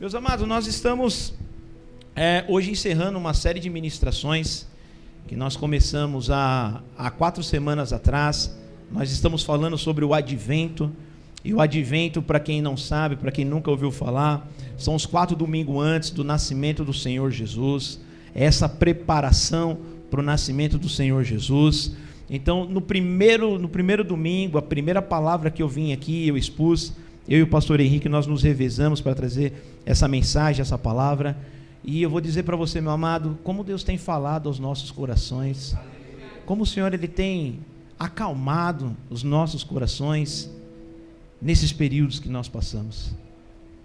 Meus amados, nós estamos hoje encerrando uma série de ministrações que nós começamos há 4 semanas atrás. Nós estamos falando sobre o Advento. E o Advento, para quem não sabe, para quem nunca ouviu falar, são os 4 domingos antes do nascimento do Senhor Jesus. É essa preparação para o nascimento do Senhor Jesus. Então, no primeiro domingo, a primeira palavra que eu vim aqui, eu expus, eu e o pastor Henrique, nós nos revezamos para trazer essa mensagem, essa palavra. E eu vou dizer para você, meu amado, como Deus tem falado aos nossos corações, como o Senhor ele tem acalmado os nossos corações nesses períodos que nós passamos.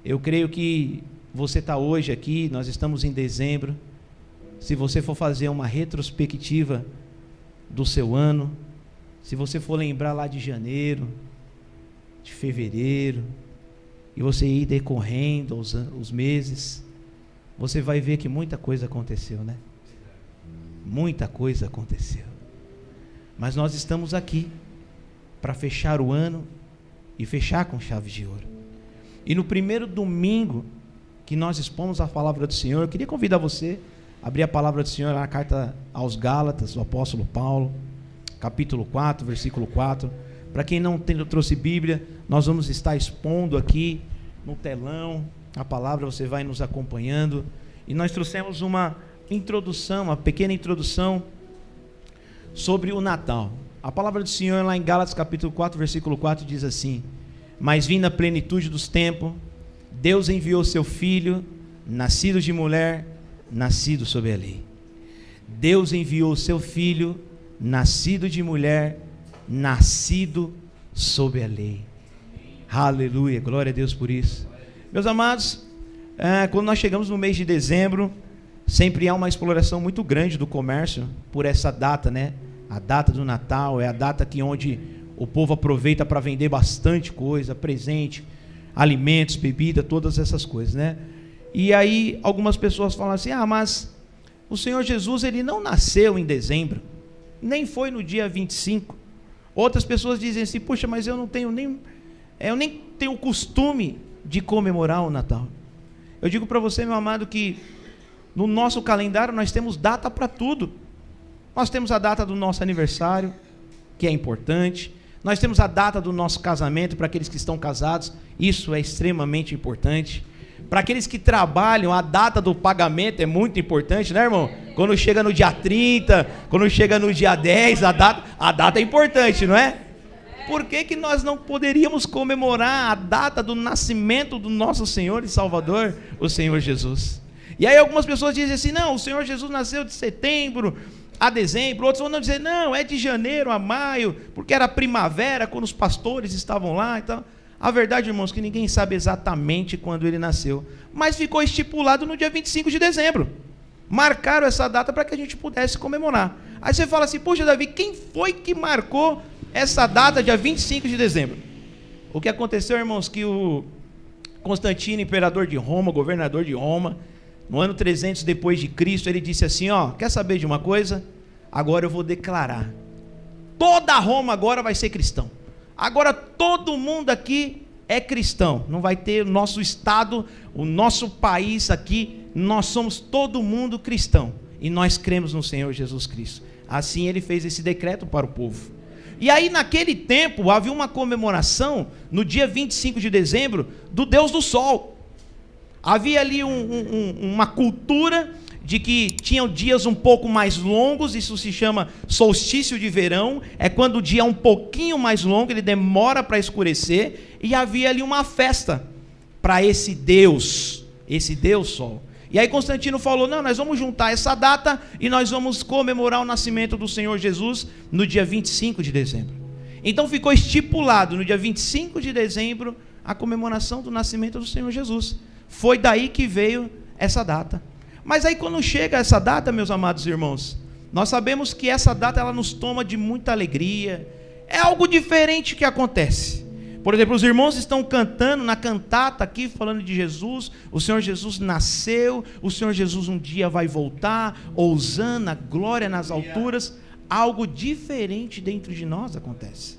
Eu creio que você está hoje aqui, nós estamos em dezembro. Se você for fazer uma retrospectiva do seu ano, se você for lembrar lá de janeiro, de fevereiro, e você ir decorrendo os meses, você vai ver que muita coisa aconteceu, né? Muita coisa aconteceu. Mas nós estamos aqui para fechar o ano e fechar com chave de ouro. E no primeiro domingo que nós expomos a palavra do Senhor, eu queria convidar você a abrir a palavra do Senhor na carta aos Gálatas, do apóstolo Paulo, capítulo 4, versículo 4. Para quem não trouxe Bíblia, nós vamos estar expondo aqui no telão a palavra, você vai nos acompanhando. E nós trouxemos uma introdução, uma pequena introdução sobre o Natal. A palavra do Senhor lá em Gálatas capítulo 4, versículo 4 diz assim: mas vindo a plenitude dos tempos, Deus enviou seu Filho, nascido de mulher, nascido sob a lei. Deus enviou seu Filho, nascido de mulher, nascido sob a lei. Aleluia, glória a Deus por isso. Meus amados, quando nós chegamos no mês de dezembro, sempre há uma exploração muito grande do comércio por essa data, né? A data do Natal é a data onde o povo aproveita para vender bastante coisa, presente, alimentos, bebida, todas essas coisas, né? E aí algumas pessoas falam assim: mas o Senhor Jesus ele não nasceu em dezembro, nem foi no dia 25. Outras pessoas dizem assim: puxa, mas eu nem tenho o costume de comemorar o Natal. Eu digo para você, meu amado, que no nosso calendário nós temos data para tudo. Nós temos a data do nosso aniversário, que é importante. Nós temos a data do nosso casamento, para aqueles que estão casados, isso é extremamente importante. Para aqueles que trabalham, a data do pagamento é muito importante, né, irmão? Quando chega no dia 30, quando chega no dia 10, a data é importante, não é? Por que nós não poderíamos comemorar a data do nascimento do nosso Senhor e Salvador, o Senhor Jesus? E aí algumas pessoas dizem assim: não, o Senhor Jesus nasceu de setembro a dezembro. Outros vão dizer: não, é de janeiro a maio, porque era primavera, quando os pastores estavam lá e tal. A verdade, irmãos, que ninguém sabe exatamente quando ele nasceu, mas ficou estipulado no dia 25 de dezembro. Marcaram essa data para que a gente pudesse comemorar. Aí você fala assim: poxa, Davi, quem foi que marcou essa data, dia 25 de dezembro? O que aconteceu, irmãos, que o Constantino, imperador de Roma, governador de Roma, no ano 300 depois de Cristo, ele disse assim: quer saber de uma coisa? Agora eu vou declarar, toda Roma agora vai ser cristão. Agora todo mundo aqui é cristão. Não vai ter o nosso estado, o nosso país aqui, nós somos todo mundo cristão. E nós cremos no Senhor Jesus Cristo. Assim ele fez esse decreto para o povo. E aí naquele tempo havia uma comemoração no dia 25 de dezembro do Deus do Sol. Havia ali uma cultura de que tinham dias um pouco mais longos, isso se chama solstício de verão, é quando o dia é um pouquinho mais longo, ele demora para escurecer, e havia ali uma festa para esse Deus Sol. E aí Constantino falou: não, nós vamos juntar essa data e nós vamos comemorar o nascimento do Senhor Jesus no dia 25 de dezembro. Então ficou estipulado no dia 25 de dezembro a comemoração do nascimento do Senhor Jesus. Foi daí que veio essa data. Mas aí quando chega essa data, meus amados irmãos, nós sabemos que essa data ela nos toma de muita alegria. É algo diferente que acontece. Por exemplo, os irmãos estão cantando na cantata aqui, falando de Jesus. O Senhor Jesus nasceu, o Senhor Jesus um dia vai voltar, hosana, glória nas alturas. Algo diferente dentro de nós acontece.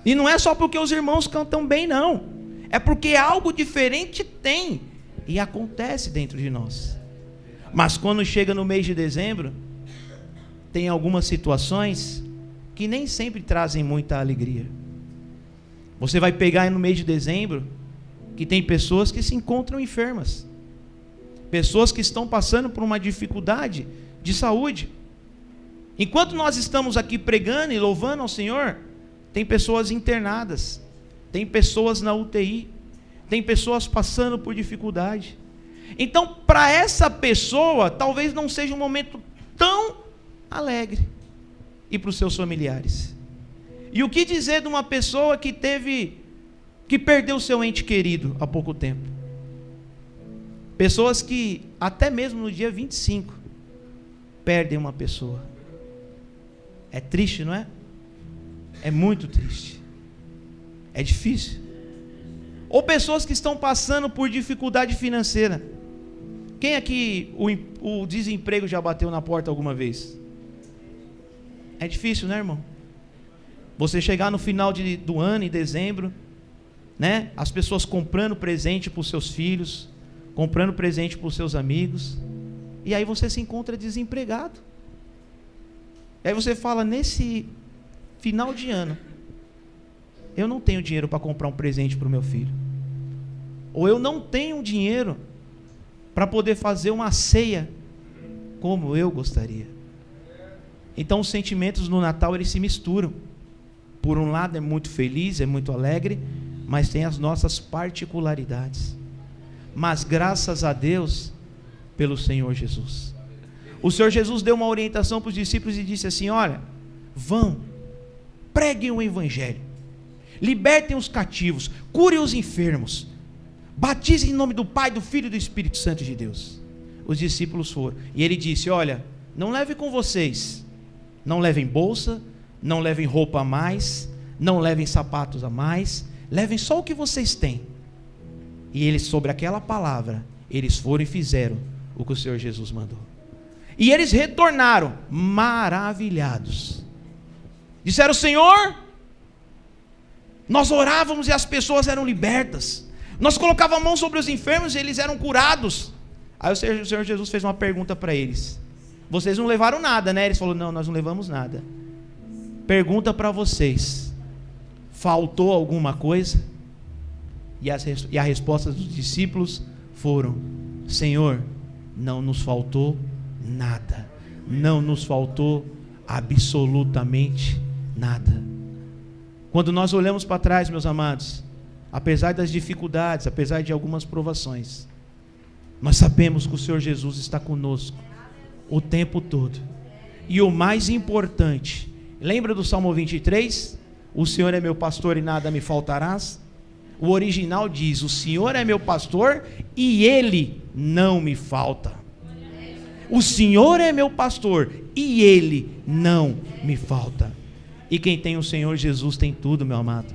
E não é só porque os irmãos cantam bem, não. É porque algo diferente tem E acontece dentro de nós. Mas quando chega no mês de dezembro, tem algumas situações que nem sempre trazem muita alegria. Você vai pegar no mês de dezembro que tem pessoas que se encontram enfermas, pessoas que estão passando por uma dificuldade de saúde. Enquanto nós estamos aqui pregando e louvando ao Senhor, tem pessoas internadas, tem pessoas na UTI, tem pessoas passando por dificuldade. Então, para essa pessoa, talvez não seja um momento tão alegre, e para os seus familiares. E o que dizer de uma pessoa que perdeu seu ente querido há pouco tempo? Pessoas que até mesmo no dia 25 perdem uma pessoa. É triste, não é? É muito triste. É difícil. Ou pessoas que estão passando por dificuldade financeira. Quem aqui o desemprego já bateu na porta alguma vez? É difícil, né, irmão? Você chegar no final do ano, em dezembro, né? As pessoas comprando presente para os seus filhos, comprando presente para os seus amigos, e aí você se encontra desempregado. E aí você fala, nesse final de ano, eu não tenho dinheiro para comprar um presente para o meu filho. Ou eu não tenho dinheiro para poder fazer uma ceia como eu gostaria. Então os sentimentos no Natal, eles se misturam. Por um lado é muito feliz, é muito alegre, mas tem as nossas particularidades. Mas graças a Deus pelo Senhor Jesus. O Senhor Jesus deu uma orientação para os discípulos e disse assim: olha, vão, preguem o evangelho, libertem os cativos, curem os enfermos, batizem em nome do Pai, do Filho e do Espírito Santo de Deus. Os discípulos foram, e ele disse: olha, não levem com vocês, não levem bolsa, não levem roupa a mais, não levem sapatos a mais, levem só o que vocês têm. E eles, sobre aquela palavra, eles foram e fizeram o que o Senhor Jesus mandou. E eles retornaram maravilhados. Disseram: Senhor, nós orávamos e as pessoas eram libertas, nós colocávamos a mão sobre os enfermos e eles eram curados. Aí o Senhor Jesus fez uma pergunta para eles: vocês não levaram nada, né? Eles falaram: não, nós não levamos nada. Pergunta para vocês: faltou alguma coisa? E a resposta dos discípulos foram: Senhor, não nos faltou nada, não nos faltou absolutamente nada. Quando nós olhamos para trás, meus amados, apesar das dificuldades, apesar de algumas provações, nós sabemos que o Senhor Jesus está conosco o tempo todo. E o mais importante, lembra do Salmo 23? O Senhor é meu pastor e nada me faltarás. O original diz: o Senhor é meu pastor e Ele não me falta. O Senhor é meu pastor e Ele não me falta. E quem tem o Senhor Jesus tem tudo, meu amado.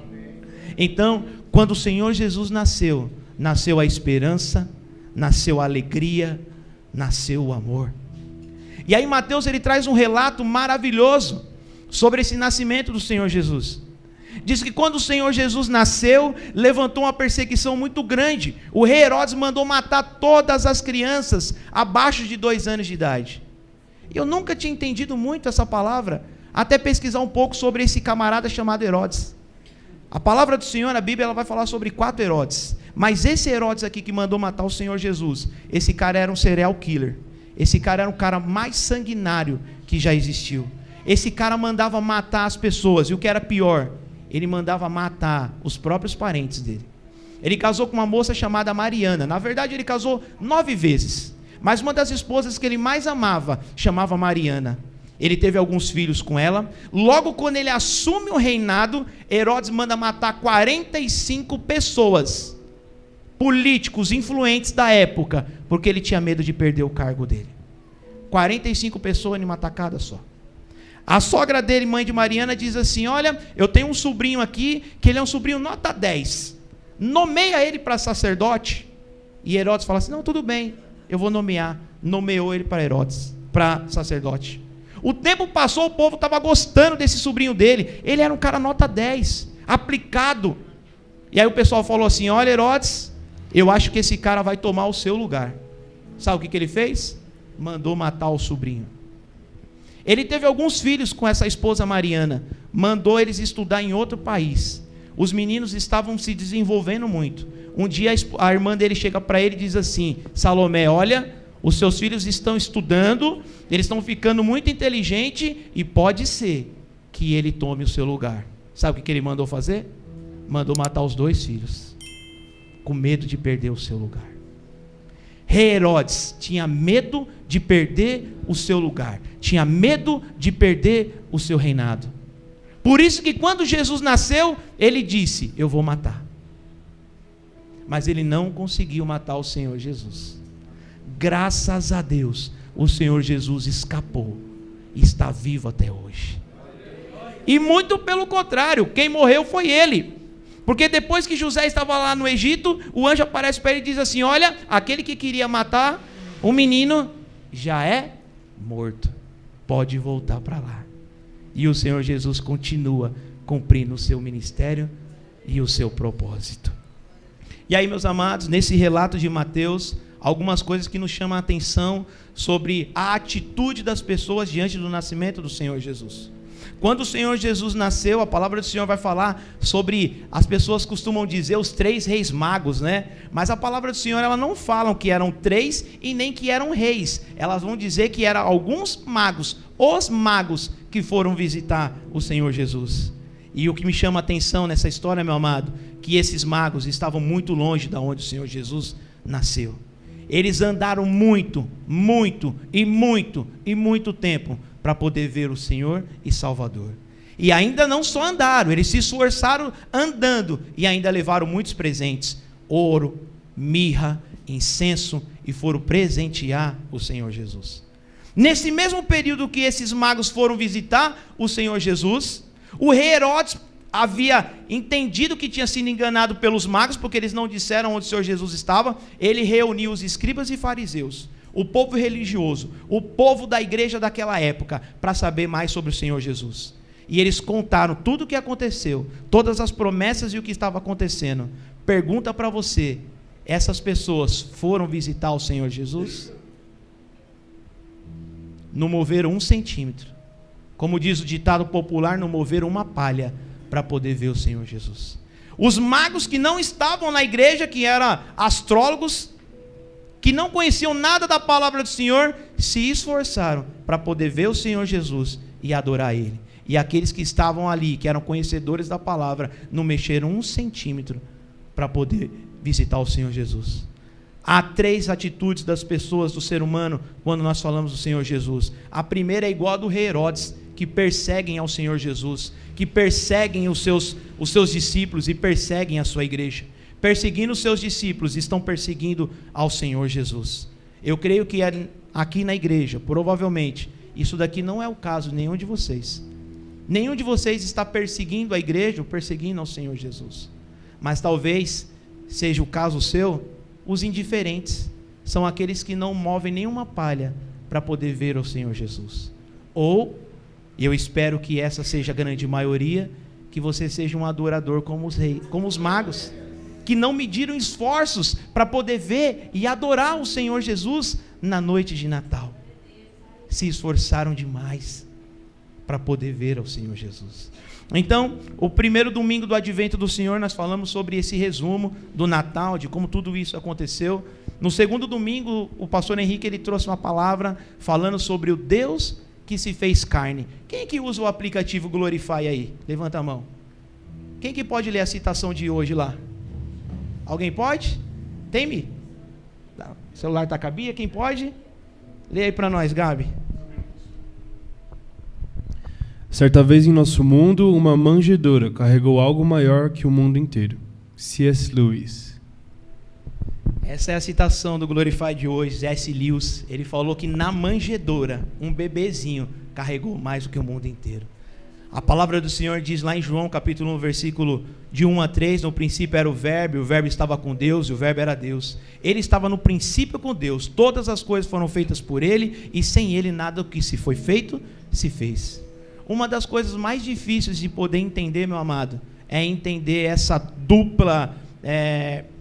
Então, quando o Senhor Jesus nasceu, nasceu a esperança, nasceu a alegria, nasceu o amor. E aí Mateus, ele traz um relato maravilhoso sobre esse nascimento do Senhor Jesus. Diz que quando o Senhor Jesus nasceu, levantou uma perseguição muito grande. O rei Herodes mandou matar todas as crianças abaixo de 2 anos de idade. Eu nunca tinha entendido muito essa palavra, até pesquisar um pouco sobre esse camarada chamado Herodes. A palavra do Senhor, a Bíblia, ela vai falar sobre 4 Herodes. Mas esse Herodes aqui que mandou matar o Senhor Jesus, esse cara era um serial killer. Esse cara era o cara mais sanguinário que já existiu. Esse cara mandava matar as pessoas, e o que era pior, ele mandava matar os próprios parentes dele. Ele casou com uma moça chamada Mariana. Na verdade, ele casou 9 vezes, mas uma das esposas que ele mais amava chamava Mariana. Ele teve alguns filhos com ela. Logo quando ele assume o reinado, Herodes manda matar 45 pessoas, políticos, influentes da época, porque ele tinha medo de perder o cargo dele. 45 pessoas em uma tacada só. A sogra dele, mãe de Mariana, diz assim: olha, eu tenho um sobrinho aqui, que ele é um sobrinho nota 10, nomeia ele para sacerdote. E Herodes fala assim: não, tudo bem, eu vou nomear. Nomeou ele para Herodes, para sacerdote. O tempo passou, o povo estava gostando desse sobrinho dele. Ele era um cara nota 10, aplicado. E aí o pessoal falou assim: olha, Herodes, eu acho que esse cara vai tomar o seu lugar. Sabe o que ele fez? Mandou matar o sobrinho. Ele teve alguns filhos com essa esposa Mariana, mandou eles estudar em outro país. Os meninos estavam se desenvolvendo muito. Um dia a irmã dele chega para ele e diz assim: Salomé, olha, os seus filhos estão estudando, eles estão ficando muito inteligentes e pode ser que ele tome o seu lugar. Sabe o que ele mandou fazer? Mandou matar os 2 filhos, com medo de perder o seu lugar. Rei Herodes tinha medo de perder o seu lugar, tinha medo de perder o seu reinado. Por isso que quando Jesus nasceu, ele disse: eu vou matar. Mas ele não conseguiu matar o Senhor Jesus. Graças a Deus, o Senhor Jesus escapou e está vivo até hoje. E muito pelo contrário, quem morreu foi ele. Porque depois que José estava lá no Egito, o anjo aparece para ele e diz assim: olha, aquele que queria matar o menino já é morto, pode voltar para lá. E o Senhor Jesus continua cumprindo o seu ministério e o seu propósito. E aí, meus amados, nesse relato de Mateus, algumas coisas que nos chamam a atenção sobre a atitude das pessoas diante do nascimento do Senhor Jesus. Quando o Senhor Jesus nasceu, a palavra do Senhor vai falar sobre, as pessoas costumam dizer, os 3 reis magos, né? Mas a palavra do Senhor, ela não fala que eram 3 e nem que eram reis. Elas vão dizer que eram alguns magos, os magos que foram visitar o Senhor Jesus. E o que me chama a atenção nessa história, meu amado, que esses magos estavam muito longe de onde o Senhor Jesus nasceu. Eles andaram muito tempo para poder ver o Senhor e Salvador. E ainda não só andaram, eles se esforçaram andando e ainda levaram muitos presentes: ouro, mirra, incenso, e foram presentear o Senhor Jesus. Nesse mesmo período que esses magos foram visitar o Senhor Jesus, o rei Herodes havia entendido que tinha sido enganado pelos magos, porque eles não disseram onde o Senhor Jesus estava. Ele reuniu os escribas e fariseus, o povo religioso, o povo da igreja daquela época, para saber mais sobre o Senhor Jesus. E eles contaram tudo o que aconteceu, todas as promessas e o que estava acontecendo. Pergunta para você: essas pessoas foram visitar o Senhor Jesus? Não moveram 1 centímetro. Como diz o ditado popular, não moveram uma palha para poder ver o Senhor Jesus. Os magos que não estavam na igreja, que eram astrólogos, que não conheciam nada da palavra do Senhor, se esforçaram para poder ver o Senhor Jesus e adorar Ele. E aqueles que estavam ali, que eram conhecedores da palavra, não mexeram 1 centímetro para poder visitar o Senhor Jesus. Há 3 atitudes das pessoas, do ser humano, quando nós falamos do Senhor Jesus. A primeira é igual a do rei Herodes, que perseguem ao Senhor Jesus, que perseguem os seus discípulos e perseguem a sua igreja. Perseguindo os seus discípulos, estão perseguindo ao Senhor Jesus. Eu creio que aqui na igreja, provavelmente, isso daqui não é o caso de nenhum de vocês. Nenhum de vocês está perseguindo a igreja ou perseguindo ao Senhor Jesus. Mas talvez seja o caso seu, os indiferentes. São aqueles que não movem nenhuma palha para poder ver o Senhor Jesus. Ou, eu espero que essa seja a grande maioria, que você seja um adorador como os reis, como os magos, que não mediram esforços para poder ver e adorar o Senhor Jesus na noite de Natal. Se esforçaram demais para poder ver ao Senhor Jesus. Então, o primeiro domingo do Advento do Senhor, nós falamos sobre esse resumo do Natal, de como tudo isso aconteceu. No segundo domingo, o pastor Henrique, ele trouxe uma palavra falando sobre o Deus que se fez carne. Quem que usa o aplicativo Glorify aí? Levanta a mão. Quem que pode ler a citação de hoje lá? Alguém pode? Tem-me? O celular está com a Bia, quem pode? Lê aí para nós, Gabi. Certa vez em nosso mundo, uma manjedoura carregou algo maior que o mundo inteiro. C.S. Lewis. Essa é a citação do Glorify de hoje, C.S. Lewis. Ele falou que na manjedoura, um bebezinho carregou mais do que o mundo inteiro. A palavra do Senhor diz lá em João capítulo 1, versículo de 1 a 3, no princípio era o verbo estava com Deus, e o verbo era Deus. Ele estava no princípio com Deus, todas as coisas foram feitas por Ele, e sem Ele nada do que se foi feito, se fez. Uma das coisas mais difíceis de poder entender, meu amado, é entender essa dupla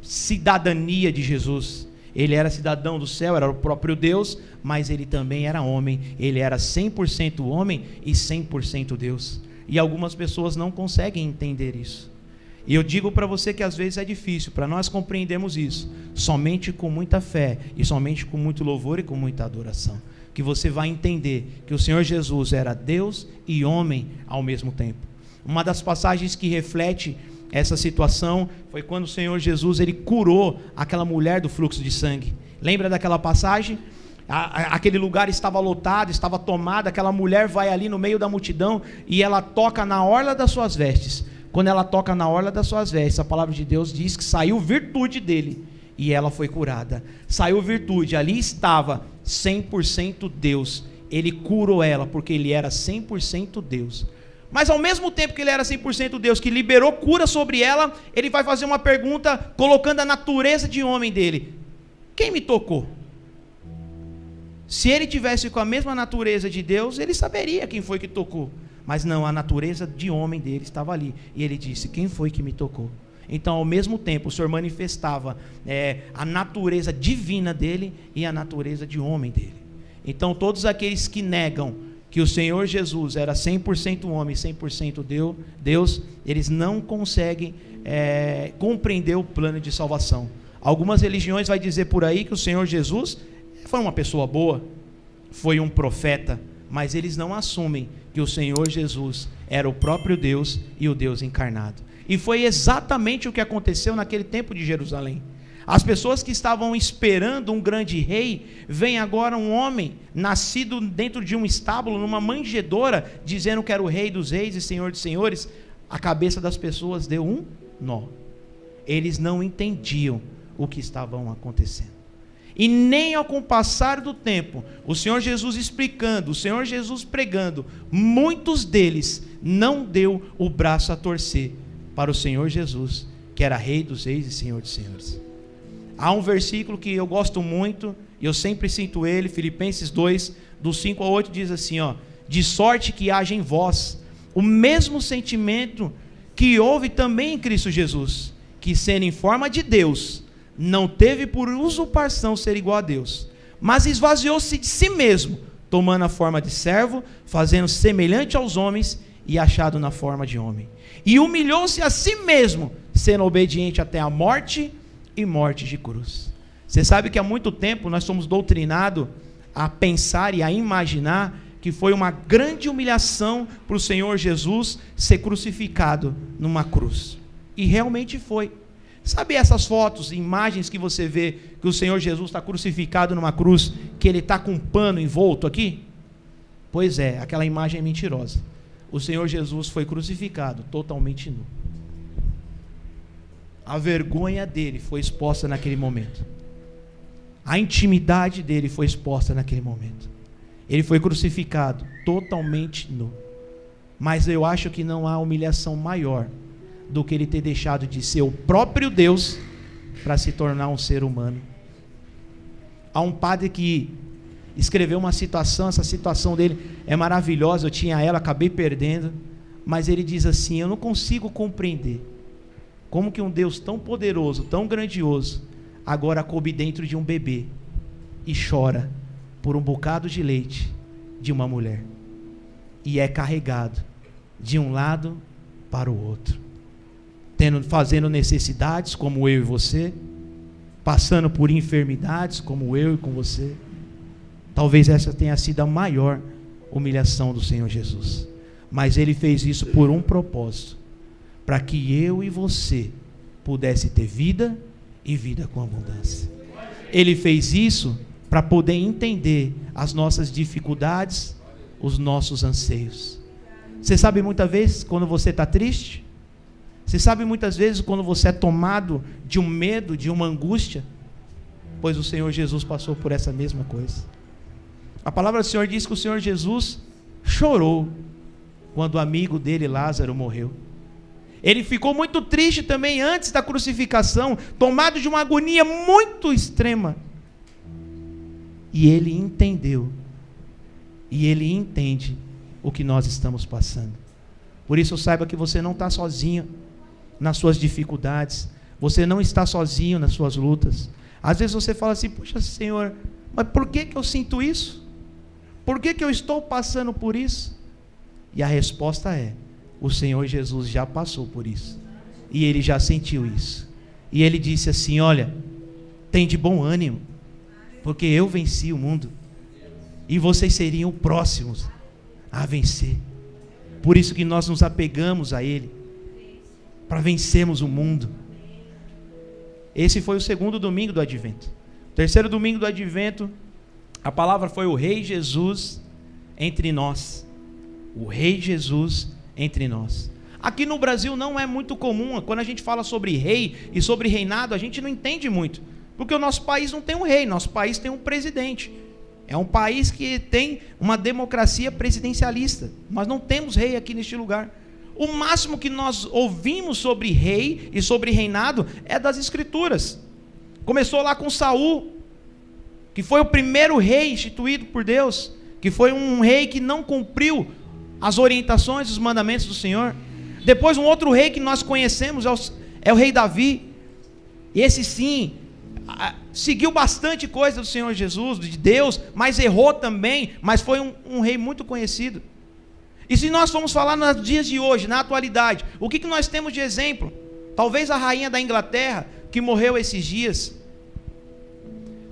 cidadania de Jesus. Ele era cidadão do céu, era o próprio Deus, mas ele também era homem. Ele era 100% homem e 100% Deus. E algumas pessoas não conseguem entender isso. E eu digo para você que às vezes é difícil, para nós compreendermos isso, somente com muita fé, e somente com muito louvor e com muita adoração, que você vai entender que o Senhor Jesus era Deus e homem ao mesmo tempo. Uma das passagens que reflete essa situação foi quando o Senhor Jesus ele curou aquela mulher do fluxo de sangue. Lembra daquela passagem? Aquele lugar estava lotado, estava tomado, aquela mulher vai ali no meio da multidão e ela toca na orla das suas vestes. Quando ela toca na orla das suas vestes, a palavra de Deus diz que saiu virtude dele e ela foi curada. Saiu virtude, ali estava 100% Deus. Ele curou ela porque ele era 100% Deus. Mas ao mesmo tempo que ele era 100% Deus, que liberou cura sobre ela, ele vai fazer uma pergunta colocando a natureza de homem dele: quem me tocou? Se ele tivesse com a mesma natureza de Deus, ele saberia quem foi que tocou. Mas não, a natureza de homem dele estava ali. E ele disse: quem foi que me tocou? Então, ao mesmo tempo, o Senhor manifestava a natureza divina dele e a natureza de homem dele. Então, todos aqueles que negam que o Senhor Jesus era 100% homem, 100% Deus, eles não conseguem compreender o plano de salvação. Algumas religiões vão dizer por aí que o Senhor Jesus foi uma pessoa boa, foi um profeta, mas eles não assumem que o Senhor Jesus era o próprio Deus e o Deus encarnado. E foi exatamente o que aconteceu naquele tempo de Jerusalém. As pessoas que estavam esperando um grande rei, vem agora um homem, nascido dentro de um estábulo, numa manjedoura, dizendo que era o rei dos reis e senhor dos senhores. A cabeça das pessoas deu um nó. Eles não entendiam o que estava acontecendo. E nem ao passar do tempo, o Senhor Jesus explicando, o Senhor Jesus pregando, muitos deles não deu o braço a torcer para o Senhor Jesus, que era rei dos reis e senhor dos senhores. Há um versículo que eu gosto muito, e eu sempre cito ele, Filipenses 2, do 5 ao 8, diz assim, de sorte que haja em vós o mesmo sentimento que houve também em Cristo Jesus, que sendo em forma de Deus, não teve por usurpação ser igual a Deus, mas esvaziou-se de si mesmo, tomando a forma de servo, fazendo semelhante aos homens e achado na forma de homem. E humilhou-se a si mesmo, sendo obediente até a morte e morte de cruz. Você sabe que há muito tempo nós somos doutrinados a pensar e a imaginar que foi uma grande humilhação para o Senhor Jesus ser crucificado numa cruz. E realmente foi. Sabe essas fotos, imagens que você vê que o Senhor Jesus está crucificado numa cruz, que ele está com um pano envolto aqui? Pois é, aquela imagem é mentirosa. O Senhor Jesus foi crucificado totalmente nu. A vergonha dele foi exposta naquele momento. A intimidade dele foi exposta naquele momento. Ele foi crucificado totalmente nu. Mas eu acho que não há humilhação maior do que ele ter deixado de ser o próprio Deus para se tornar um ser humano. Há um padre que escreveu uma situação, essa situação dele é maravilhosa, eu tinha ela, acabei perdendo, mas ele diz assim: eu não consigo compreender como que um Deus tão poderoso, tão grandioso, agora coube dentro de um bebê e chora por um bocado de leite de uma mulher e é carregado de um lado para o outro, fazendo necessidades como eu e você, passando por enfermidades como eu e com você. Talvez essa tenha sido a maior humilhação do Senhor Jesus, mas ele fez isso por um propósito, para que eu e você pudesse ter vida e vida com abundância. Ele fez isso para poder entender as nossas dificuldades, os nossos anseios. Você sabe muitas vezes quando você está triste? Você sabe muitas vezes quando você é tomado de um medo, de uma angústia? Pois o Senhor Jesus passou por essa mesma coisa. A palavra do Senhor diz que o Senhor Jesus chorou quando o amigo dele, Lázaro, morreu. Ele ficou muito triste também antes da crucificação, tomado de uma agonia muito extrema. E ele entendeu, e ele entende o que nós estamos passando. Por isso saiba que você não está sozinho nas suas dificuldades, Você não está sozinho nas suas lutas. Às vezes você fala assim: puxa, Senhor, mas por que eu sinto isso? Por que eu estou passando por isso? E a resposta é: o Senhor Jesus já passou por isso. E Ele já sentiu isso. E Ele disse assim: olha, tem de bom ânimo, porque eu venci o mundo. E vocês seriam próximos a vencer. Por isso que nós nos apegamos a Ele, para vencermos o mundo. Esse foi o segundo domingo do Advento. O terceiro domingo do Advento, a palavra foi o Rei Jesus entre nós. O Rei Jesus entre nós. Aqui no Brasil não é muito comum. Quando a gente fala sobre rei e sobre reinado, a gente não entende muito, porque o nosso país não tem um rei, nosso país tem um presidente. É um país que tem uma democracia presidencialista. Nós não temos rei aqui neste lugar. O máximo que nós ouvimos sobre rei e sobre reinado é das Escrituras. Começou lá com Saul, que foi o primeiro rei instituído por Deus, que foi um rei que não cumpriu as orientações, os mandamentos do Senhor. Depois um outro rei que nós conhecemos é o rei Davi. Esse sim, seguiu bastante coisa do Senhor Jesus, de Deus, mas errou também, mas foi um rei muito conhecido. E se nós formos falar nos dias de hoje, na atualidade, o que nós temos de exemplo? Talvez a rainha da Inglaterra, que morreu esses dias,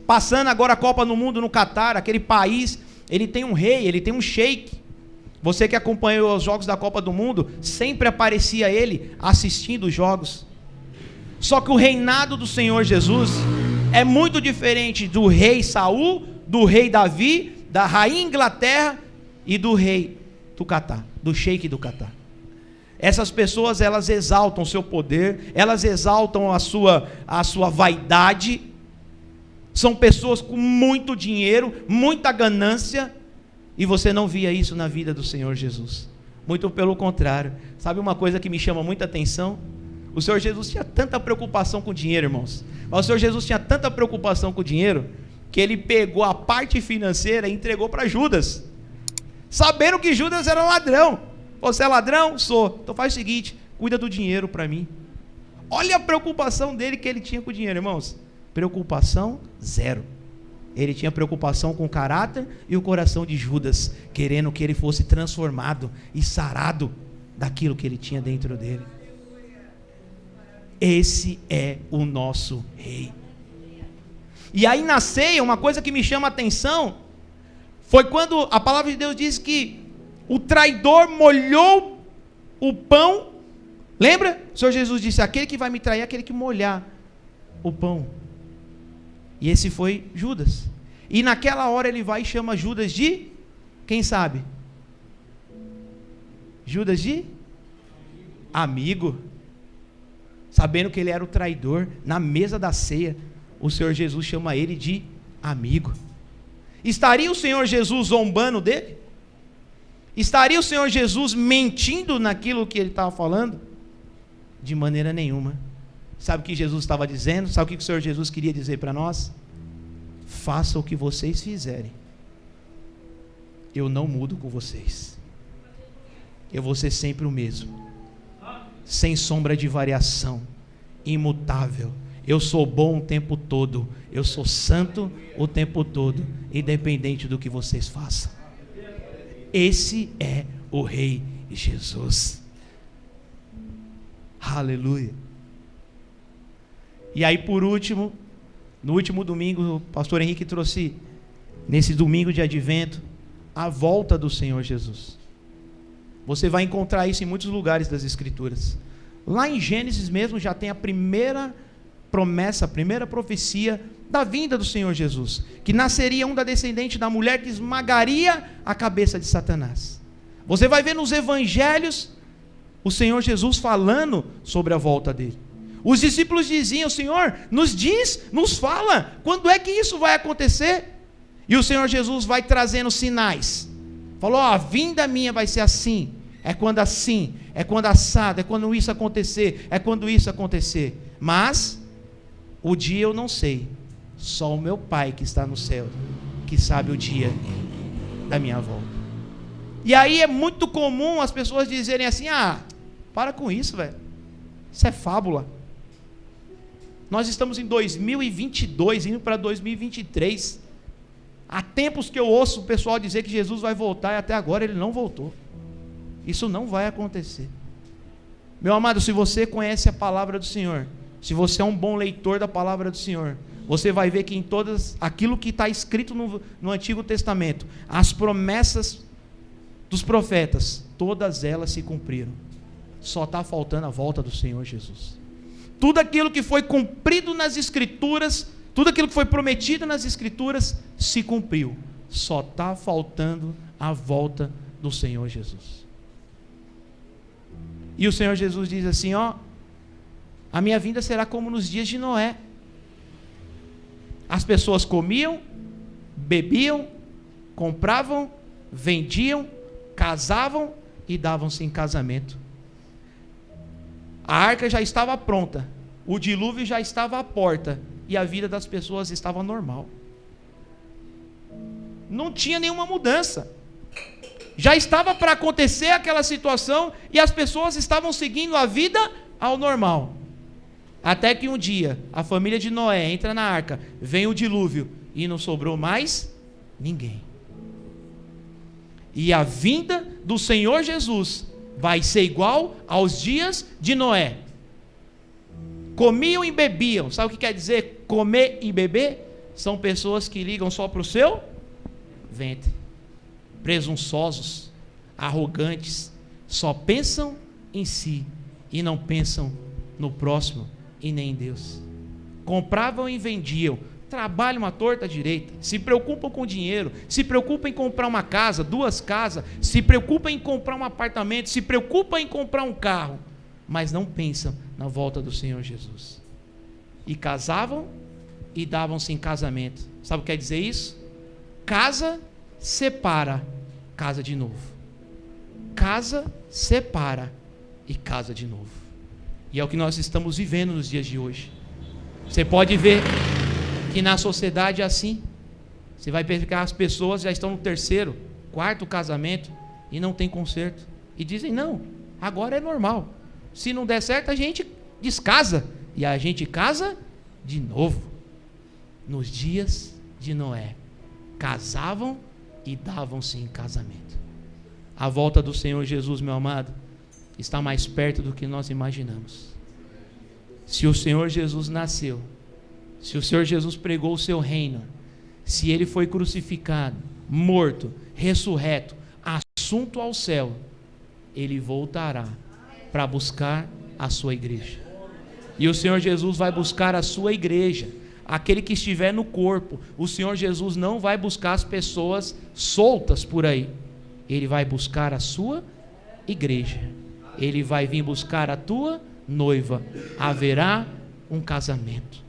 passando agora a Copa do Mundo no Catar, aquele país, ele tem um rei, ele tem um sheik. Você que acompanhou os jogos da Copa do Mundo, sempre aparecia ele assistindo os jogos. Só que o reinado do Senhor Jesus é muito diferente do rei Saul, do rei Davi, da rainha Inglaterra e do rei do Catar, do sheik do Catar. Essas pessoas, elas exaltam o seu poder, elas exaltam a sua vaidade. São pessoas com muito dinheiro, muita ganância, e você não via isso na vida do Senhor Jesus. Muito pelo contrário. Sabe uma coisa que me chama muita atenção? O Senhor Jesus tinha tanta preocupação com o dinheiro, irmãos. Mas o Senhor Jesus tinha tanta preocupação com o dinheiro, que ele pegou a parte financeira e entregou para Judas, sabendo que Judas era ladrão. Você é ladrão? Sou. Então faz o seguinte, cuida do dinheiro para mim. Olha a preocupação dele que ele tinha com o dinheiro, irmãos. Preocupação zero. Ele tinha preocupação com o caráter e o coração de Judas, querendo que ele fosse transformado e sarado daquilo que ele tinha dentro dele. Esse é o nosso rei. E aí na ceia, uma coisa que me chama a atenção, foi quando a palavra de Deus diz que o traidor molhou o pão. Lembra? O Senhor Jesus disse: aquele que vai me trair é aquele que molhar o pão. E esse foi Judas. E naquela hora ele vai e chama Judas de, quem sabe? Judas de amigo. Sabendo que ele era o traidor, na mesa da ceia, o Senhor Jesus chama ele de amigo. Estaria o Senhor Jesus zombando dele? Estaria o Senhor Jesus mentindo naquilo que ele estava falando? De maneira nenhuma. Sabe o que Jesus estava dizendo? Sabe o que o Senhor Jesus queria dizer para nós? Faça o que vocês fizerem. Eu não mudo com vocês. Eu vou ser sempre o mesmo. Sem sombra de variação. Imutável. Eu sou bom o tempo todo. Eu sou santo o tempo todo. Independente do que vocês façam. Esse é o Rei Jesus. Aleluia. E aí por último, no último domingo, o pastor Henrique trouxe, nesse domingo de Advento, a volta do Senhor Jesus. Você vai encontrar isso em muitos lugares das Escrituras. Lá em Gênesis mesmo já tem a primeira promessa, a primeira profecia da vinda do Senhor Jesus, que nasceria um da descendente da mulher que esmagaria a cabeça de Satanás. Você vai ver nos evangelhos o Senhor Jesus falando sobre a volta dele. Os discípulos diziam: Senhor, nos diz, nos fala, quando é que isso vai acontecer? E o Senhor Jesus vai trazendo sinais. Falou: a vinda minha vai ser assim, é quando assim, é quando assado, é quando isso acontecer, é quando isso acontecer. Mas o dia eu não sei, só o meu Pai que está no céu, que sabe o dia da minha volta. E aí é muito comum as pessoas dizerem assim: para com isso, velho, isso é fábula. Nós estamos em 2022, indo para 2023. Há tempos que eu ouço o pessoal dizer que Jesus vai voltar e até agora ele não voltou. Isso não vai acontecer. Meu amado, se você conhece a palavra do Senhor, se você é um bom leitor da palavra do Senhor, você vai ver que em todas aquilo que está escrito no Antigo Testamento, as promessas dos profetas, todas elas se cumpriram. Só está faltando a volta do Senhor Jesus. Tudo aquilo que foi cumprido nas Escrituras, tudo aquilo que foi prometido nas Escrituras, se cumpriu. Só está faltando a volta do Senhor Jesus. E o Senhor Jesus diz assim, ó: a minha vinda será como nos dias de Noé. As pessoas comiam, bebiam, compravam, vendiam, casavam e davam-se em casamento. A arca já estava pronta, o dilúvio já estava à porta e a vida das pessoas estava normal. Não tinha nenhuma mudança. Já estava para acontecer aquela situação e as pessoas estavam seguindo a vida ao normal. Até que um dia a família de Noé entra na arca, vem o dilúvio e não sobrou mais ninguém. E a vinda do Senhor Jesus vai ser igual aos dias de Noé. Comiam e bebiam. Sabe o que quer dizer comer e beber? São pessoas que ligam só para o seu ventre. Presunçosos, arrogantes, só pensam em si e não pensam no próximo e nem em Deus. Compravam e vendiam, trabalham à torta à direita, se preocupam com dinheiro, se preocupam em comprar uma casa, 2 casas, se preocupam em comprar um apartamento, se preocupam em comprar um carro, mas não pensam na volta do Senhor Jesus. E casavam e davam-se em casamento. Sabe o que quer dizer isso? Casa separa, casa de novo. Casa separa e casa de novo. E é o que nós estamos vivendo nos dias de hoje. Você pode ver que na sociedade é assim. Você vai ver que as pessoas já estão no 3º, 4º casamento e não tem conserto. E dizem, não, agora é normal. Se não der certo, a gente descasa. E a gente casa de novo. Nos dias de Noé, casavam e davam-se em casamento. A volta do Senhor Jesus, meu amado, está mais perto do que nós imaginamos. Se o Senhor Jesus nasceu, se o Senhor Jesus pregou o seu reino, se ele foi crucificado, morto, ressurreto, assunto ao céu, ele voltará para buscar a sua igreja. E o Senhor Jesus vai buscar a sua igreja, aquele que estiver no corpo. O Senhor Jesus não vai buscar as pessoas soltas por aí. Ele vai buscar a sua igreja. Ele vai vir buscar a tua noiva. Haverá um casamento.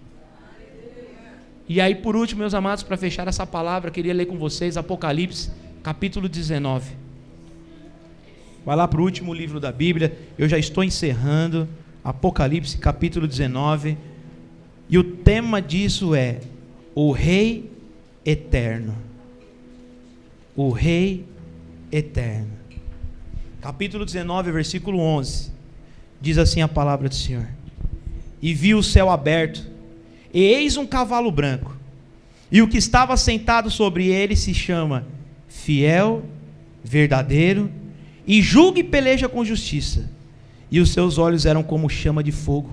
E aí, por último, meus amados, para fechar essa palavra, eu queria ler com vocês Apocalipse, capítulo 19. Vai lá para o último livro da Bíblia. Eu já estou encerrando. Apocalipse, capítulo 19. E o tema disso é o Rei Eterno. O Rei Eterno. Capítulo 19, versículo 11. Diz assim a palavra do Senhor: e vi o céu aberto, e eis um cavalo branco, e o que estava sentado sobre ele se chama Fiel, Verdadeiro, e julga e peleja com justiça. E os seus olhos eram como chama de fogo,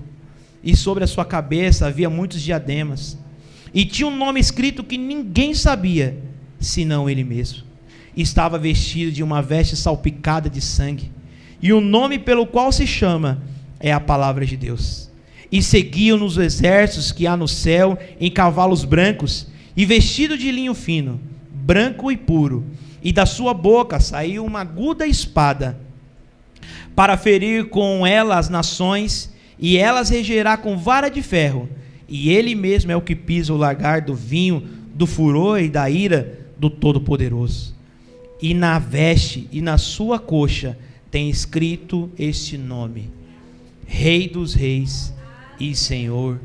e sobre a sua cabeça havia muitos diademas, e tinha um nome escrito que ninguém sabia, senão ele mesmo. Estava vestido de uma veste salpicada de sangue, e o nome pelo qual se chama é a palavra de Deus. E seguiam nos exércitos que há no céu em cavalos brancos, e vestido de linho fino, branco e puro, e da sua boca saiu uma aguda espada, para ferir com ela as nações, e elas regerá com vara de ferro, e ele mesmo é o que pisa o lagar do vinho, do furor e da ira do Todo-Poderoso. E na veste e na sua coxa tem escrito este nome: Rei dos Reis e Senhor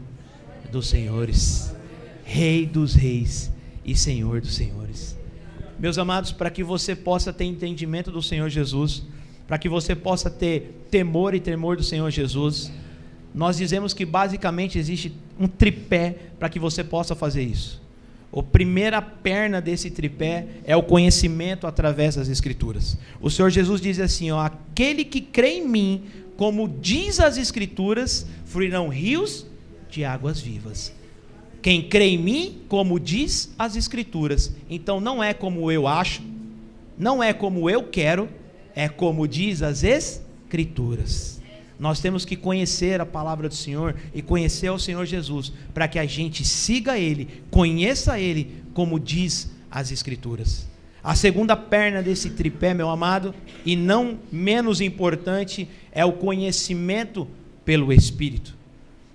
dos Senhores. Rei dos Reis e Senhor dos Senhores. Meus amados, para que você possa ter entendimento do Senhor Jesus, para que você possa ter temor e tremor do Senhor Jesus, nós dizemos que basicamente existe um tripé para que você possa fazer isso. A primeira perna desse tripé é o conhecimento através das Escrituras. O Senhor Jesus diz assim, ó, aquele que crê em mim, como diz as Escrituras, fluirão rios de águas vivas. Quem crê em mim, como diz as Escrituras. Então não é como eu acho, não é como eu quero, é como diz as Escrituras. Nós temos que conhecer a palavra do Senhor e conhecer o Senhor Jesus, para que a gente siga Ele, conheça Ele, como diz as Escrituras. A segunda perna desse tripé, meu amado, e não menos importante, é o conhecimento pelo Espírito.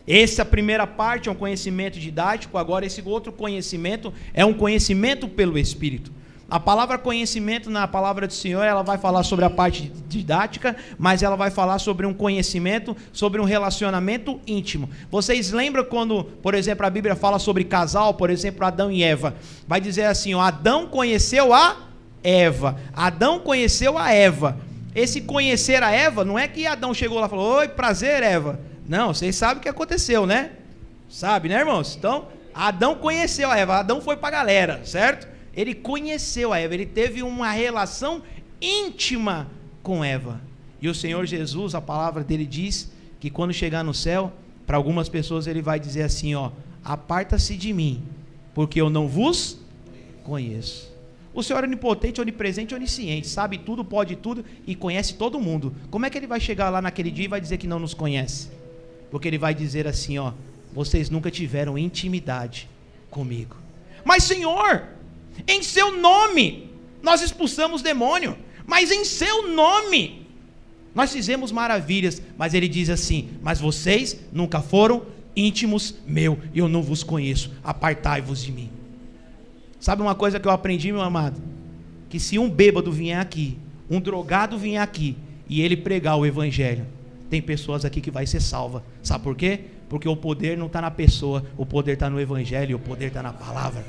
Essa primeira parte é um conhecimento didático, agora esse outro conhecimento é um conhecimento pelo Espírito. A palavra conhecimento na palavra do Senhor, ela vai falar sobre a parte didática, mas ela vai falar sobre um conhecimento, sobre um relacionamento íntimo. Vocês lembram quando, por exemplo, a Bíblia fala sobre casal, por exemplo, Adão e Eva? Vai dizer assim, ó, Adão conheceu a Eva. Adão conheceu a Eva. Esse conhecer a Eva, não é que Adão chegou lá e falou, oi, prazer, Eva. Não, vocês sabem o que aconteceu, né? Sabe, né, irmãos? Então, Adão conheceu a Eva, Adão foi para a galera, certo? Ele conheceu a Eva, ele teve uma relação íntima com Eva. E o Senhor Jesus, a palavra dele diz que quando chegar no céu, para algumas pessoas ele vai dizer assim, ó, aparta-se de mim, porque eu não vos conheço. O Senhor é onipotente, onipresente, onisciente, sabe tudo, pode tudo e conhece todo mundo. Como é que ele vai chegar lá naquele dia e vai dizer que não nos conhece? Porque ele vai dizer assim, ó, vocês nunca tiveram intimidade comigo. Mas Senhor, em seu nome nós expulsamos demônio, mas em seu nome nós fizemos maravilhas. Mas ele diz assim, mas vocês nunca foram íntimos meu, e eu não vos conheço, apartai-vos de mim. Sabe uma coisa que eu aprendi, meu amado? Que se um bêbado vier aqui, um drogado vier aqui, e ele pregar o evangelho, tem pessoas aqui que vai ser salva. Sabe por quê? Porque o poder não está na pessoa, o poder está no evangelho, o poder está na palavra.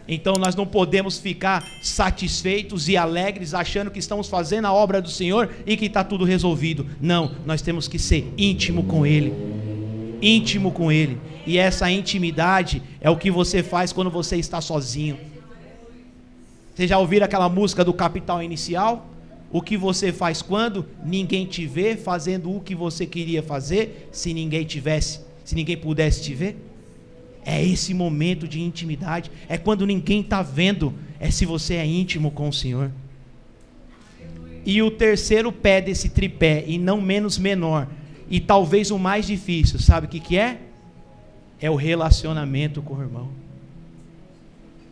Então nós não podemos ficar satisfeitos e alegres achando que estamos fazendo a obra do Senhor e que está tudo resolvido. Não, nós temos que ser íntimo com Ele. Íntimo com Ele. E essa intimidade é o que você faz quando você está sozinho. Vocês já ouviram aquela música do Capital Inicial? O que você faz quando ninguém te vê fazendo o que você queria fazer, se ninguém pudesse te ver? É esse momento de intimidade, é quando ninguém está vendo, é se você é íntimo com o Senhor. E o terceiro pé desse tripé, e não menos menor, e talvez o mais difícil, sabe o que é? É o relacionamento com o irmão.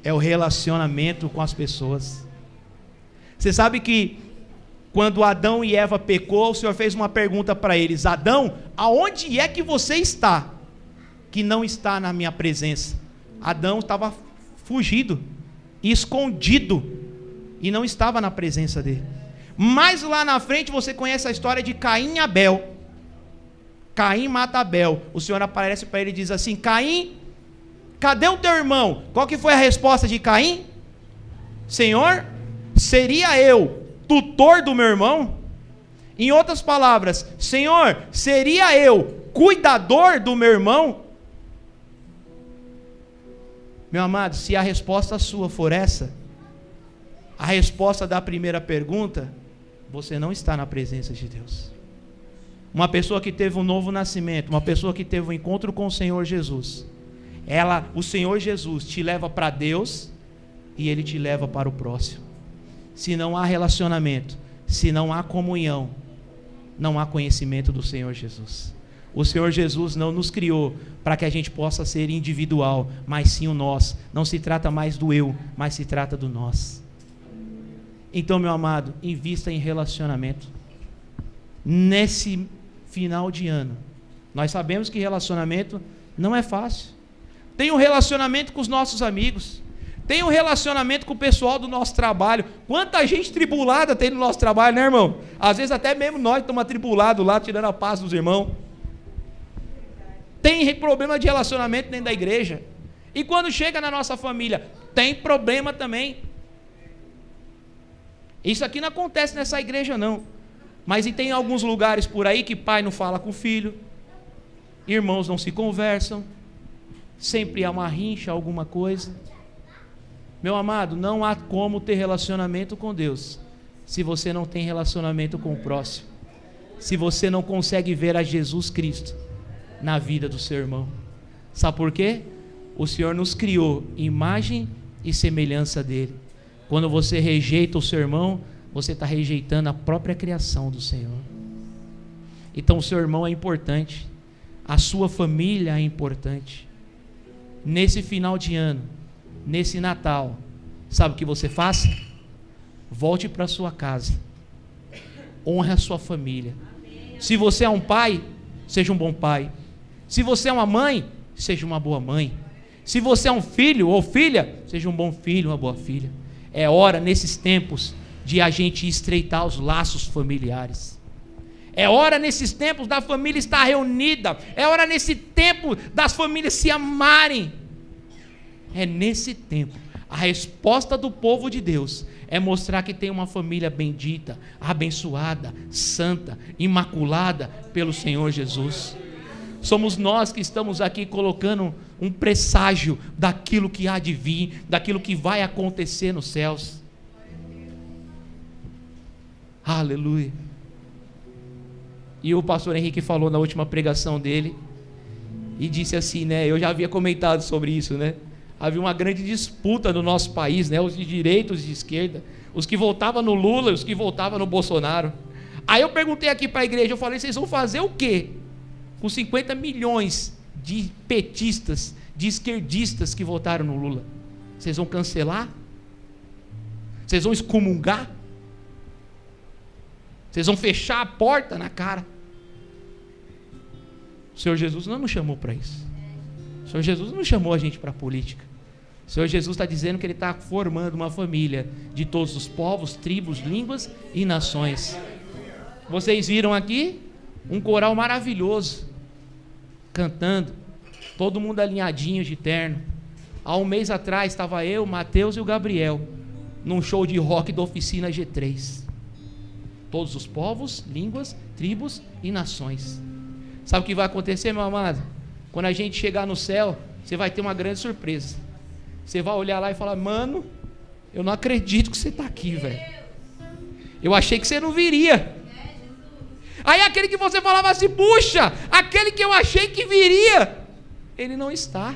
É o relacionamento com as pessoas. Você sabe que quando Adão e Eva pecou, o Senhor fez uma pergunta para eles: Adão, aonde é que você está, que não está na minha presença? Adão estava fugido, escondido, e não estava na presença dele. Mas lá na frente você conhece a história de Caim e Abel. Caim mata Abel. O Senhor aparece para ele e diz assim: Caim, cadê o teu irmão? Qual que foi a resposta de Caim? Senhor, seria eu tutor do meu irmão? Em outras palavras, Senhor, seria eu cuidador do meu irmão? Meu amado, se a resposta sua for essa, a resposta da primeira pergunta, você não está na presença de Deus. Uma pessoa que teve um novo nascimento, uma pessoa que teve um encontro com o Senhor Jesus, o Senhor Jesus te leva para Deus e Ele te leva para o próximo. Se não há relacionamento, se não há comunhão, não há conhecimento do Senhor Jesus. O Senhor Jesus não nos criou para que a gente possa ser individual, mas sim o nós. Não se trata mais do eu, mas se trata do nós. Então, meu amado, invista em relacionamento. Nesse final de ano, nós sabemos que relacionamento não é fácil. Tem um relacionamento com os nossos amigos, tem um relacionamento com o pessoal do nosso trabalho. Quanta gente tribulada tem no nosso trabalho, né, irmão? Às vezes até mesmo nós estamos atribulados lá, tirando a paz dos irmãos. Tem problema de relacionamento dentro da igreja. E quando chega na nossa família, tem problema também. Isso aqui não acontece nessa igreja não. Mas e tem alguns lugares por aí que pai não fala com o filho, irmãos não se conversam, sempre há uma rincha, alguma coisa. Meu amado, não há como ter relacionamento com Deus se você não tem relacionamento com o próximo, se você não consegue ver a Jesus Cristo na vida do seu irmão. Sabe por quê? O Senhor nos criou imagem e semelhança dele. Quando você rejeita o seu irmão, você está rejeitando a própria criação do Senhor. Então o seu irmão é importante, a sua família é importante. Nesse final de ano, nesse Natal, sabe o que você faça? Volte para sua casa, honre a sua família. Se você é um pai, seja um bom pai. Se você é uma mãe, seja uma boa mãe. Se você é um filho ou filha, seja um bom filho, uma boa filha. É hora nesses tempos de a gente estreitar os laços familiares. É hora nesses tempos da família estar reunida. É hora nesse tempo das famílias se amarem. É nesse tempo. A resposta do povo de Deus é mostrar que tem uma família bendita, abençoada, santa, imaculada pelo Senhor Jesus. Somos nós que estamos aqui colocando um presságio daquilo que há de vir, daquilo que vai acontecer nos céus. Aleluia. E o pastor Henrique falou na última pregação dele, e disse assim, né? Eu já havia comentado sobre isso, né? Havia uma grande disputa no nosso país, né? Os de direita, os de esquerda, os que votavam no Lula, os que votavam no Bolsonaro. Aí eu perguntei aqui para a igreja, eu falei, vocês vão fazer o quê com 50 milhões de petistas, de esquerdistas que votaram no Lula? Vocês vão cancelar? Vocês vão excomungar? Vocês vão fechar a porta na cara? O Senhor Jesus não nos chamou para isso. O Senhor Jesus não chamou a gente para a política. O Senhor Jesus está dizendo que Ele está formando uma família de todos os povos, tribos, línguas e nações. Vocês viram aqui um coral maravilhoso, cantando, todo mundo alinhadinho de terno. Há um mês atrás estava eu, o Mateus e o Gabriel num show de rock da Oficina G3. Todos os povos, línguas, tribos e nações. Sabe o que vai acontecer, meu amado? Quando a gente chegar no céu, você vai ter uma grande surpresa. Você vai olhar lá e falar, mano, eu não acredito que você está aqui, velho. Eu achei que você não viria. Aí aquele que você falava assim, puxa, aquele que eu achei que viria, ele não está.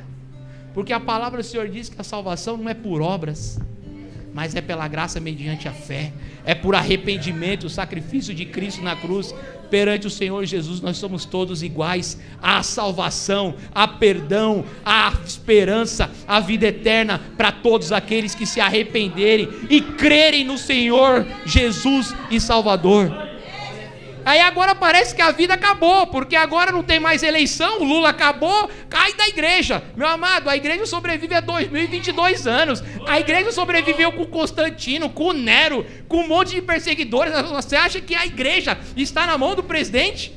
Porque a palavra do Senhor diz que a salvação não é por obras, mas é pela graça mediante a fé. É por arrependimento, o sacrifício de Cristo na cruz. Perante o Senhor Jesus nós somos todos iguais. Há salvação, há perdão, há esperança, há vida eterna para todos aqueles que se arrependerem e crerem no Senhor Jesus e Salvador. Aí agora parece que a vida acabou, porque agora não tem mais eleição, o Lula acabou, cai da igreja. Meu amado, a igreja sobrevive há 2022 anos. A igreja sobreviveu com Constantino, com Nero, com um monte de perseguidores. Você acha que a igreja está na mão do presidente?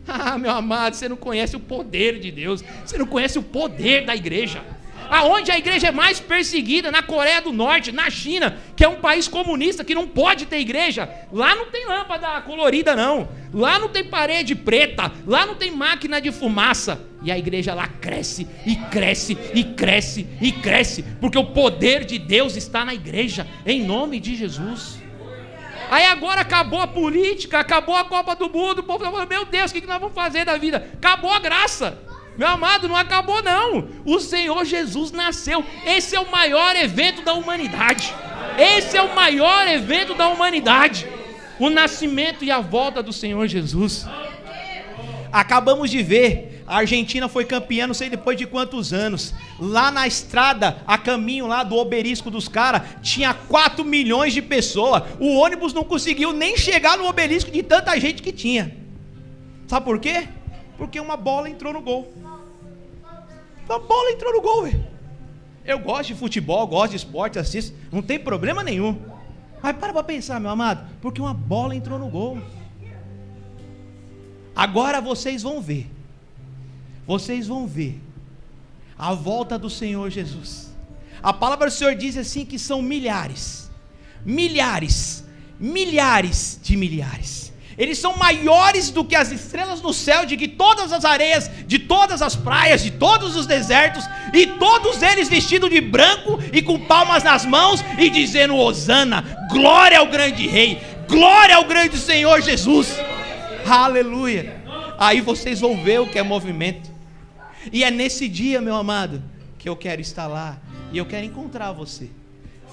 Ah, meu amado, você não conhece o poder de Deus, você não conhece o poder da igreja. Aonde a igreja é mais perseguida? Na Coreia do Norte, na China, que é um país comunista que não pode ter igreja. Lá não tem lâmpada colorida não, lá não tem parede preta, lá não tem máquina de fumaça. E a igreja lá cresce e cresce e cresce e cresce, porque o poder de Deus está na igreja, em nome de Jesus. Aí agora acabou a política, acabou a Copa do Mundo, o povo falou, meu Deus, o que nós vamos fazer da vida? Acabou a graça. Meu amado, não acabou não. O Senhor Jesus nasceu. Esse é o maior evento da humanidade. Esse é o maior evento da humanidade. O nascimento e a volta do Senhor Jesus. Acabamos de ver, a Argentina foi campeã não sei depois de quantos anos. Lá na estrada, a caminho lá do obelisco dos caras, tinha 4 milhões de pessoas. O ônibus não conseguiu nem chegar no obelisco de tanta gente que tinha. Sabe por quê? Porque uma bola entrou no gol. Uma bola entrou no gol, velho. Eu gosto de futebol, gosto de esporte, assisto, não tem problema nenhum. Mas para pensar, meu amado, porque uma bola entrou no gol. Agora vocês vão ver a volta do Senhor Jesus. A palavra do Senhor diz assim que são milhares de milhares. eles são maiores do que as estrelas no céu, de que todas as areias, de todas as praias, de todos os desertos, e todos eles vestidos de branco e com palmas nas mãos e dizendo: Hosana, glória ao grande rei, glória ao grande Senhor Jesus, aleluia. Aí vocês vão ver o que é movimento. E é nesse dia, meu amado, que eu quero estar lá, e eu quero encontrar você.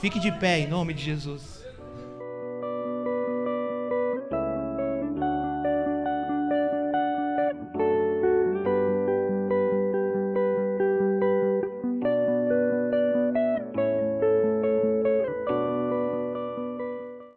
Fique de pé em nome de Jesus.